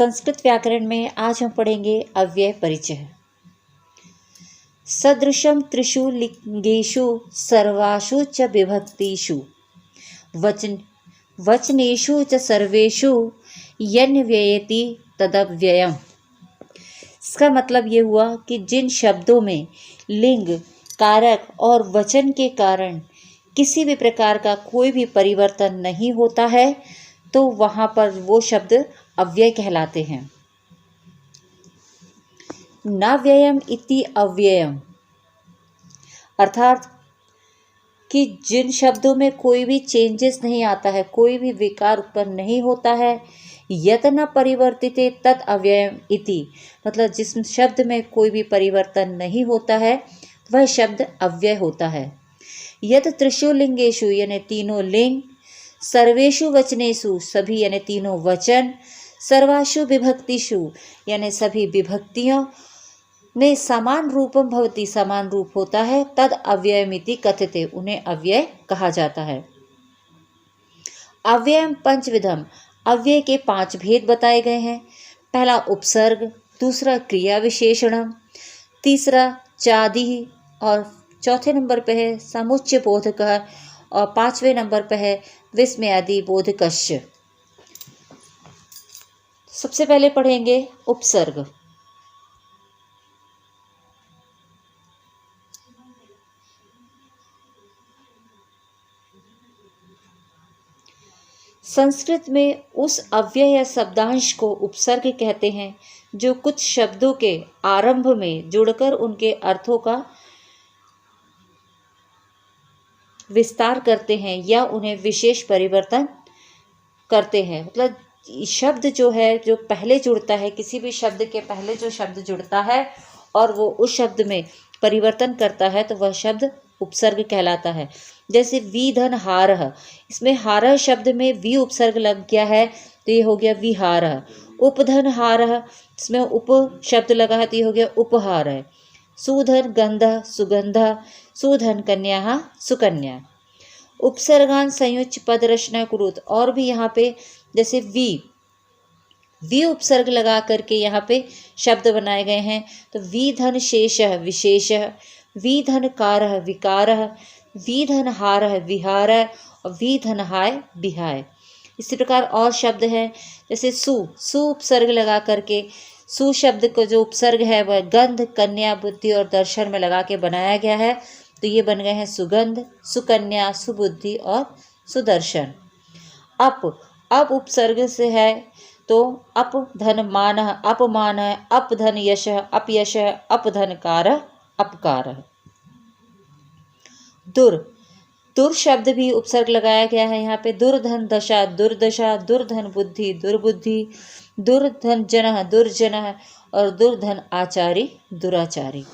संस्कृत व्याकरण में आज हम पढ़ेंगे अव्यय परिचय। सदृशम त्रिषु लिंगेषु सर्वासु च विभक्तिषु वचनेषु च सर्वेषु यन्व्ययति तदव्ययम्। इसका मतलब ये हुआ कि जिन शब्दों में लिंग, कारक और वचन के कारण किसी भी प्रकार का कोई भी परिवर्तन नहीं होता है तो वहाँ पर वो शब्द अव्यय कहलाते हैं। न व्ययम इति अव्ययम, अर्थात कि जिन शब्दों में कोई भी चेंजेस नहीं आता है, कोई भी विकार उत्पन्न नहीं होता है, यत न परिवर्तिते तत् अव्ययम इति, मतलब जिस शब्द में कोई भी परिवर्तन नहीं होता है वह शब्द अव्यय होता है। यत त्रिषु लिंगेषु यानी तीनों लिंग, सर्वेषु वचनेषु सभी यानी तीनों वचन, सर्वासु विभक्तिषु यानी सभी विभक्तियों में समान रूपम भवति समान रूप होता है, तद अव्ययमिति कथ्यते उन्हें अव्यय कहा जाता है। अव्ययम पंचविधम, अव्यय के 5 भेद बताए गए हैं। पहला उपसर्ग, दूसरा क्रिया विशेषणम, तीसरा चादि और चौथे नंबर पे है समुच्चय बोधकः और 5वें नंबर पे है विस्मयादि बोधकस्य। सबसे पहले पढ़ेंगे उपसर्ग। संस्कृत में उस अव्यय या शब्दांश को उपसर्ग कहते हैं जो कुछ शब्दों के आरंभ में जुड़कर उनके अर्थों का विस्तार करते हैं या उन्हें विशेष परिवर्तन करते हैं। मतलब शब्द जो है जो पहले जुड़ता है, किसी भी शब्द के पहले जो शब्द जुड़ता है और वो उस शब्द में परिवर्तन करता है तो वह शब्द उपसर्ग कहलाता है। जैसे विधनहारः, इसमें हारः शब्द में वी उपसर्ग लग गया है तो ये हो गया विहारः। उपधनहारः, इसमें उप शब्द लगा है तो ये हो गया उपहारः। सुधन गंधः सुगंधः, सुधन कन्या सुकन्या। उपसर्गान संयुच्य पद रचना कुरुत, और भी यहाँ पे जैसे वी उपसर्ग लगा करके यहाँ पे शब्द बनाए गए हैं तो विधन शेषः विशेषः, विधनकारः विकारः, विधनहारः विहारः और विधनहाय विहाय। इसी प्रकार और शब्द हैं जैसे सु उपसर्ग लगा करके सु शब्द को जो उपसर्ग है वह गंध, कन्या, बुद्धि और दर्शन में लगा के बनाया गया है तो ये बन गए हैं सुगंध, सुकन्या, सुबुद्धि और सुदर्शन। अप उपसर्ग से है तो अप धन मानः अपमानः, अप धन यशः अपयशः, अप धन कारः अपकारः। दुर शब्द भी उपसर्ग लगाया गया है यहाँ पे। दुर्धन दशा दुर्दशा, दुर्धन बुद्धि दुर्बुद्धि, दुर्धन जनः दुर्जनः और दुर्धन आचारी दुराचारी।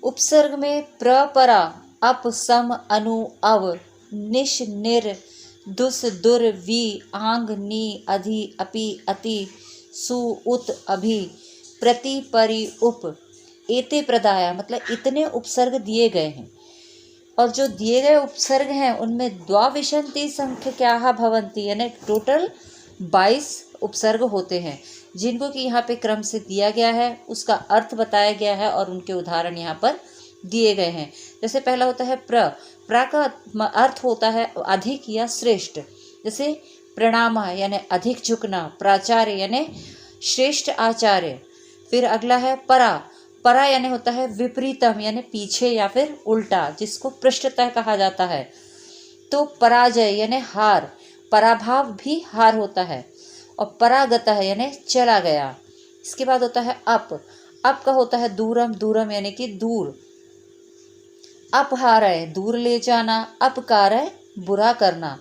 उपसर्ग में प्र, परा, अप, सम, अनु, अव, निश, निर, दुस, दुर, वि, आंग, नी, अधि, अपि, अति, सु, उत, अभि, प्रति, परि, उप, एते प्रदाय, मतलब इतने उपसर्ग दिए गए हैं और जो दिए गए उपसर्ग हैं उनमें द्वाविंशति संख्याः भवन्ति, यानी टोटल 22 उपसर्ग होते हैं जिनको कि यहाँ पे क्रम से दिया गया है, उसका अर्थ बताया गया है और उनके उदाहरण यहाँ पर दिए गए हैं। जैसे पहला होता है प्र का अर्थ होता है अधिक या श्रेष्ठ, जैसे प्रणाम यानी अधिक झुकना, प्राचार्य यानी श्रेष्ठ आचार्य। फिर अगला है परा यानी होता है विपरीतम यानी पीछे या फिर उल्टा, जिसको पृष्ठतः कहा जाता है। तो पराजय यानी हार, पराभाव भी हार होता है। और परागतः यानी चला गया। इसके बाद होता है अप का होता है दूरम यानी कि दूर। अपहारय दूर ले जाना, अपकारय बुरा करना।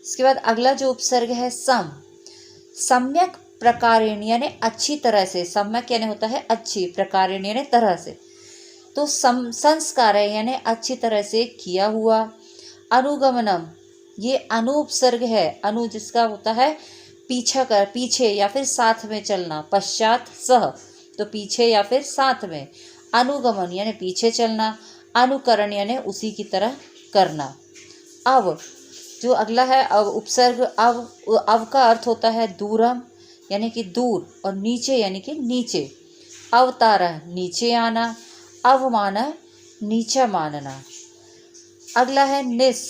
इसके बाद अगला जो उपसर्ग है सम्यक प्रकारेण यानी अच्छी तरह से, सम्यक यानी होता है अच्छी, प्रकारेण यानी तरह से। तो संस्कार यानी अच्छी तरह से किया हुआ। अनुगमनम ये अनुपसर्ग है, अनु जिसका होता है पीछे या फिर साथ में चलना। पश्चात सह तो पीछे या फिर साथ में। अनुगमन यानी पीछे चलना। अनुकरण यानी उसी की तरह करना। अव जो अगला है अव उपसर्ग अव का अर्थ होता है दूरम, यानी कि दूर, और नीचे यानी कि नीचे। अवतारः नीचे आना, अवमानः नीचा मानना। अगला है निस,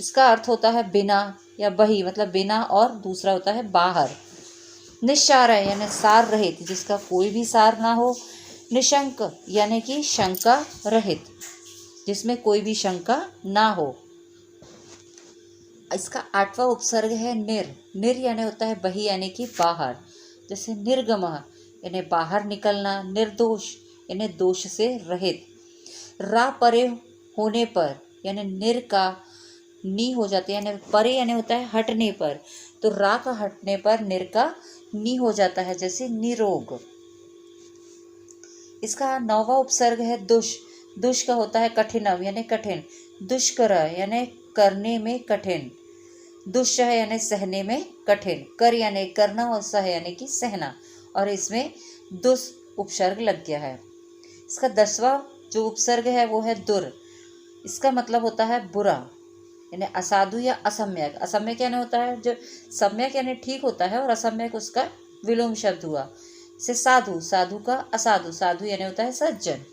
इसका अर्थ होता है बिना या बही, मतलब बिना, और दूसरा होता है बाहर। निस्सारः यानी सार रहित, जिसका कोई भी सार ना हो। निशंक यानी कि शंका रहित, जिसमें कोई भी शंका ना हो। इसका 8वां उपसर्ग है निर। निर यानी होता है बही यानी कि बाहर, जैसे निर्गमः यानी बाहर निकलना, निर्दोष यानी दोष से रहित। रा परे होने पर यानी निर का नी हो जाती है, यानी परे यानी होता है हटने पर, तो रा का हटने पर निर का नी हो जाता है, जैसे निरोग। इसका 9वां उपसर्ग है दुष। दुष का होता है कठिनम यानी कठिन। दुष्कर यानी करने में कठिन। दुष्सह यानी सहने में कठिन। कर यानी करना, और सह यानी कि सहना, और इसमें दुस उपसर्ग लग गया है। इसका 10वां जो उपसर्ग है वो है दुर। इसका मतलब होता है बुरा, यानी असाधु या असम्यक। असम्यक यानी होता है जो सम्यक यानी ठीक होता है, और असम्यक उसका विलोम शब्द हुआ। जैसे साधु, साधु का असाधु, साधु यानी होता है सज्जन,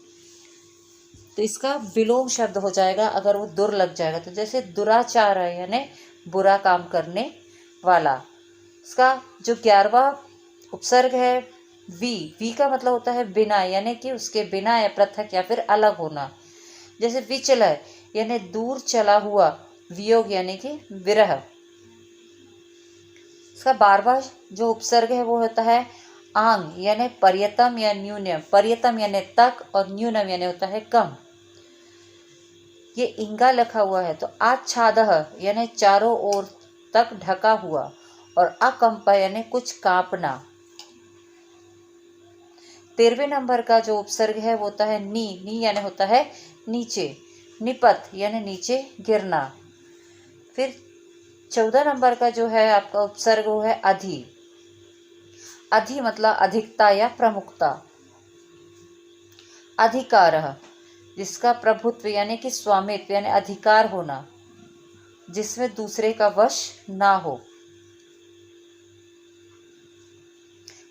तो इसका विलोम शब्द हो जाएगा अगर वो दुर लग जाएगा। तो जैसे दुराचार है यानी बुरा काम करने वाला। इसका जो 11वां उपसर्ग है वी। वी का मतलब होता है बिना, यानी कि उसके बिना या पृथक या फिर अलग होना। जैसे विचलय यानी दूर चला हुआ। वियोग यानी कि विरह। इसका 12वां जो उपसर्ग है वो होता है आंग, यानी पर्यतम या न्यूनम। पर्यतम यानी तक, और न्यूनम यानी होता है कम। ये इंगा लिखा हुआ है, तो आच्छादः यानी चारों ओर तक ढका हुआ, और अकंप यानी कुछ कांपना। 13वें नंबर का जो उपसर्ग है वो होता है नी। नी यानी होता है नीचे। निपत यानी नीचे गिरना। फिर 14 नंबर का जो है आपका उपसर्ग वो है अधि। अधि मतलब अधिकता या प्रमुखता। अधिकारः जिसका प्रभुत्व यानी कि स्वामित्व यानी अधिकार होना, जिसमें दूसरे का वश ना हो।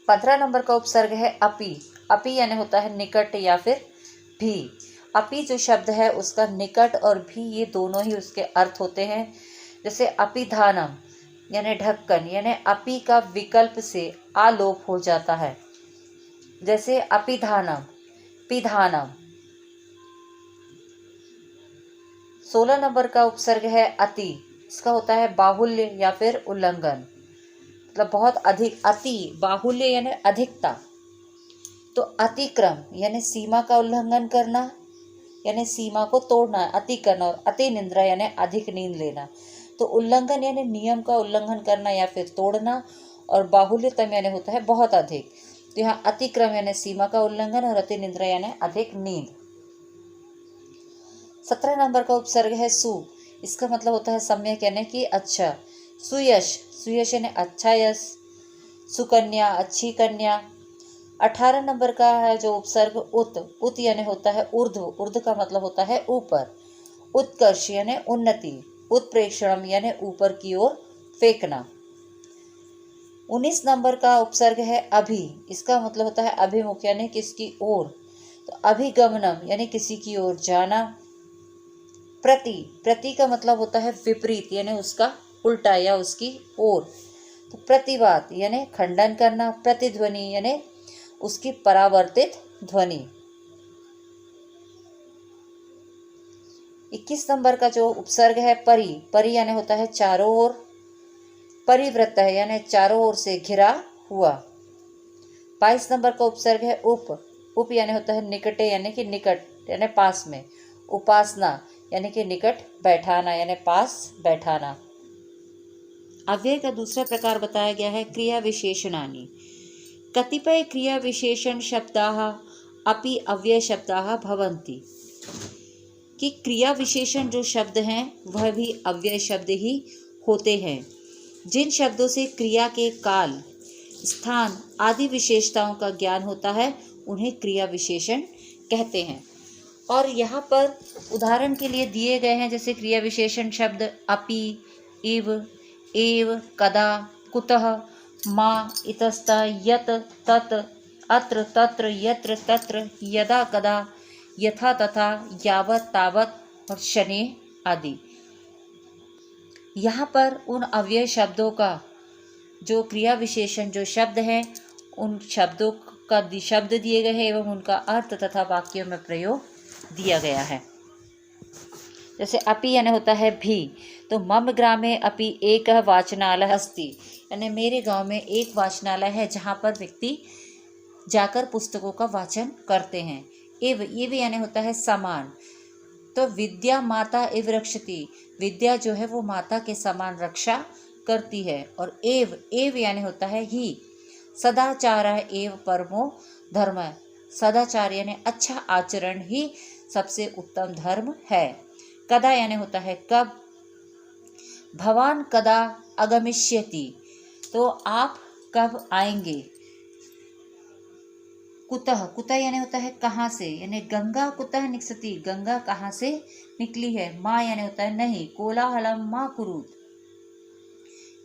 15 नंबर का उपसर्ग है अपि। अपि यानी होता है निकट या फिर भी। अपि जो शब्द है उसका निकट और भी, ये दोनों ही उसके अर्थ होते हैं। जैसे अपिधानम यानी ढक्कन, यानी अपि का विकल्प से आलोप हो जाता है। जैसे अपिधानम, पिधानम। 16 नंबर का उपसर्ग है अति। इसका होता है बाहुल्य या फिर उल्लंघन, मतलब बहुत अधिक। अति बाहुल्य यानी अधिकता, तो अतिक्रम यानी सीमा का उल्लंघन करना, यानी सीमा को तोड़ना, अति करना। और अति निंद्रा यानी अधिक नींद लेना। तो उल्लंघन यानी नियम का उल्लंघन करना या फिर तोड़ना, और बाहुल्यतम यानी होता है बहुत अधिक। तो यहाँ अतिक्रम यानी सीमा का उल्लंघन, और अति निंद्रा यानी अधिक नींद। 17 नंबर का उपसर्ग है सु। इसका मतलब होता है सम्यक यानी कि अच्छा। सुयश, सुयश यानी अच्छा यश। सुकन्या अच्छी कन्या। 18 नंबर का है जो उपसर्ग उत। उत यानी होता है ऊर्ध्व। ऊर्ध्व का मतलब होता है ऊपर। उत्कर्ष यानी उन्नति। उत्प्रेक्षणम यानी ऊपर की ओर फेंकना। 19 नंबर का उपसर्ग है अभि। इसका मतलब होता है अभिमुख यानी किसकी ओर। तो अभिगमनम यानी किसी की ओर जाना। प्रति, प्रति का मतलब होता है विपरीत, यानी उसका उल्टा या उसकी ओर। तो प्रतिवाद यानी खंडन करना। प्रतिध्वनि यानी उसकी परावर्तित ध्वनि। 21 नंबर का जो उपसर्ग है परि। परि यानी होता है चारों ओर। परिवृत्त है यानी चारों ओर से घिरा हुआ। 22 नंबर का उपसर्ग है उप। उप यानी होता है निकटे यानी कि निकट यानी पास में। उपासना यानी कि निकट बैठाना यानी पास बैठाना। अव्यय का दूसरा प्रकार बताया गया है क्रिया विशेषणानि। कतिपय क्रिया विशेषण शब्दाः अपि अव्यय शब्दाः भवन्ति। कि क्रिया विशेषण जो शब्द हैं वह भी अव्यय शब्द ही होते हैं। जिन शब्दों से क्रिया के काल, स्थान आदि विशेषताओं का ज्ञान होता है उन्हें क्रिया विशेषण कहते हैं। और यहाँ पर उदाहरण के लिए दिए गए हैं, जैसे क्रिया विशेषण शब्द अपि, इव, एव, कदा, कुतः, मा, इतस्त, यत, तत, अत्र, तत्र, यत्र, तत्र, यदा, कदा, यथा, तथा, यावत, तावत और शनैः आदि। यहाँ पर उन अव्यय शब्दों का जो क्रिया विशेषण जो शब्द हैं, उन शब्दों का शब्द दिए गए हैं एवं उनका अर्थ तथा वाक्यों में प्रयोग दिया गया है। जैसे अपि यानी होता है भी, तो मम ग्रामे अपि एक वाचनालय अस्ति, यानी मेरे गांव में एक वाचनालय है जहाँ पर व्यक्ति जाकर पुस्तकों का वाचन करते हैं। एव, ये भी यानी होता है समान। तो विद्या माता एव रक्षति, विद्या जो है वो माता के समान रक्षा करती है। और एव, एव यानी होता है ही। सदाचार एव परमो धर्म, सदाचार यानी अच्छा आचरण ही सबसे उत्तम धर्म है। कदा यानी होता है कब। भवान कदा आगमिष्यति, तो आप कब आएंगे। कुतः, कुतः यानी होता है कहाँ से, यानी गंगा कुतः निकसति, गंगा कहाँ से निकली है। माँ यानी होता है नहीं। कोलाहलम मा कुरुत,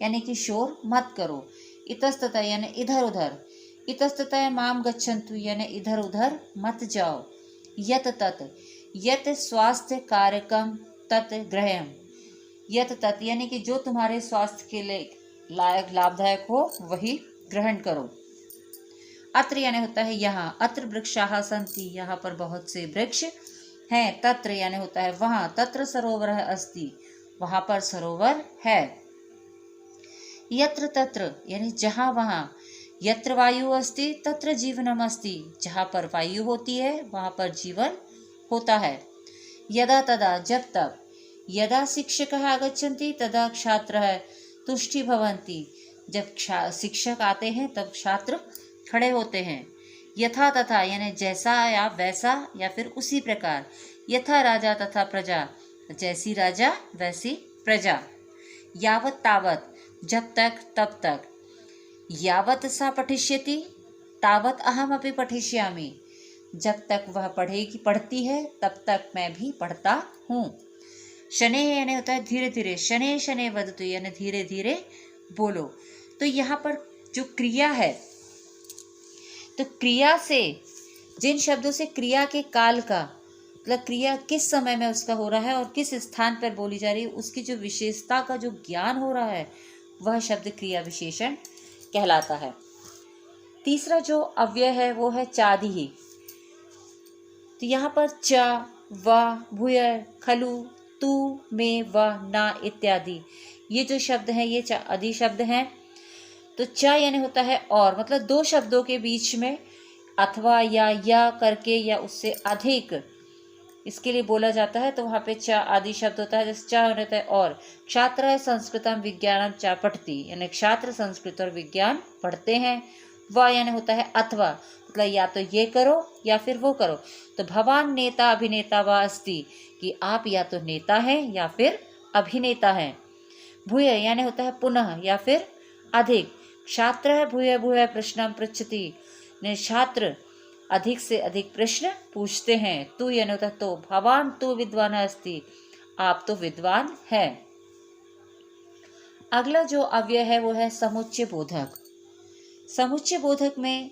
यानी कि शोर मत करो। इतस्ततः यानी इधर उधर। इतस्ततः माम गच्छन्तु, यानी इधर उधर मत जाओ। यत तत्, यत स्वास्थ्य कारकम तत् ग्रहम, यत तत् यानी कि जो तुम्हारे स्वास्थ्य के लिए लाभदायक हो वही ग्रहण करो। अत्र यानी होता है यहाँ। अत्र वृक्षाः सन्ति, यहाँ पर बहुत से वृक्ष हैं। तत्र यानी होता है वहाँ। तत्र सरोवरः अस्ति, वहाँ पर सरोवर है। यत्र तत्र यानी जहाँ वहाँ। यत्र वायु अस्ति तत्र जीवनम अस्ति, जहाँ पर वायु होती है वहाँ पर जीवन होता है। यदा तदा जब तब। यदा शिक्षकः आगच्छन्ति तदा छात्रः तुष्टि भवन्ति, जब शिक्षक आते हैं तब छात्र खड़े होते हैं। यथा तथा यानी जैसा या वैसा या फिर उसी प्रकार। यथा राजा तथा प्रजा, जैसी राजा वैसी प्रजा। यावत तावत, जब तक तब तक। यावत सा पठिष्यति तावत अहम अपि पठिष्यामि, जब तक वह पढ़ती है तब तक मैं भी पढ़ता हूँ। शनैः यानी होता है धीरे धीरे। शनैः शनैः वदतु यानी धीरे धीरे बोलो। तो यहाँ पर जो क्रिया है, तो क्रिया से, जिन शब्दों से क्रिया के काल का मतलब क्रिया किस समय में उसका हो रहा है और किस स्थान पर बोली जा रही है, उसकी जो विशेषता का जो ज्ञान हो रहा है वह शब्द क्रिया विशेषण कहलाता है। तीसरा जो अव्यय है वो है चादि ही। तो यहाँ पर च, व, भूय, खलु, तू, में, व, ना इत्यादि ये जो शब्द हैं ये आदि शब्द हैं। तो च यानी होता है और, मतलब दो शब्दों के बीच में अथवा या करके या उससे अधिक इसके लिए बोला जाता है, तो वहाँ पे च आदि शब्द होता है। जैसे च होता है और। छात्र है संस्कृतम विज्ञानम च पठति, यानी छात्र संस्कृत और विज्ञान पढ़ते हैं। व यानी होता है अथवा, मतलब या तो ये करो या फिर वो करो। तो भवान नेता अभिनेता व अस्ति, कि आप या तो नेता हैं या फिर अभिनेता हैं। भूय यानी होता है पुनः या फिर अधिक। छात्र है भूय भूय प्रश्न पृच्छति, ने छात्र अधिक से अधिक प्रश्न पूछते हैं। तू यानी होता है तो। भवान तू विद्वान अस्ति, आप तो विद्वान है। अगला जो अव्यय है वो है समुच्चय बोधक। समुच्चय बोधक में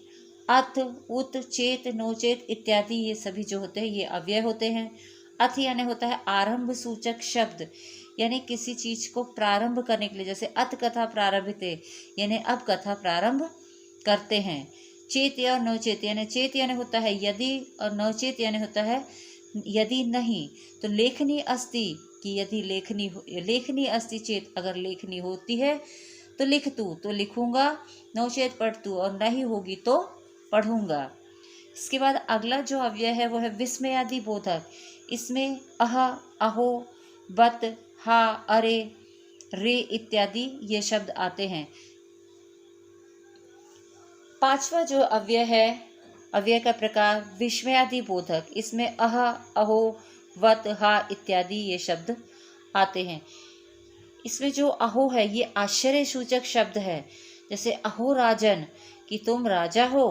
अथ, उत, चेत, नोचेत इत्यादि ये सभी जो होते हैं ये अव्यय होते हैं। अथ यानी होता है आरंभ सूचक शब्द, यानी किसी चीज को प्रारंभ करने के लिए। जैसे अथ कथा प्रारंभिते, यानी अब कथा प्रारंभ करते हैं। चेत या नोचेत, यानी चेत यानी होता है यदि और नोचेत यानी होता है यदि नहीं। तो लेखनी अस्ति, कि यदि लेखनी अस्ति चेत, अगर लेखनी होती है तो लिख तू, तो लिखूंगा। नोचेत पढ़ तू, और नहीं होगी तो पढ़ूंगा। इसके बाद अगला जो अव्यय है वो है विस्मयादि बोधक। इसमें अह, अहो, बत, हा, अरे, रे इत्यादि ये शब्द आते हैं। पांचवा जो अव्यय है, अव्यय का प्रकार विस्मयादि बोधक। इसमें अह, अहो, वत, हा इत्यादि ये शब्द आते हैं। इसमें जो अहो है ये आश्चर्य सूचक शब्द है। जैसे अहो राजन, कि तुम राजा हो।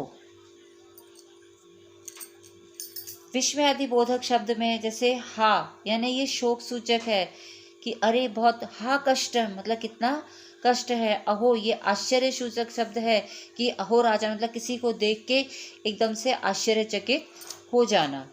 विस्मयादि बोधक शब्द में जैसे हा, यानी ये शोक सूचक है कि अरे बहुत, हा कष्टम मतलब कितना कष्ट है। अहो ये आश्चर्य सूचक शब्द है कि अहो राजा मतलब किसी को देख के एकदम से आश्चर्यचकित हो जाना।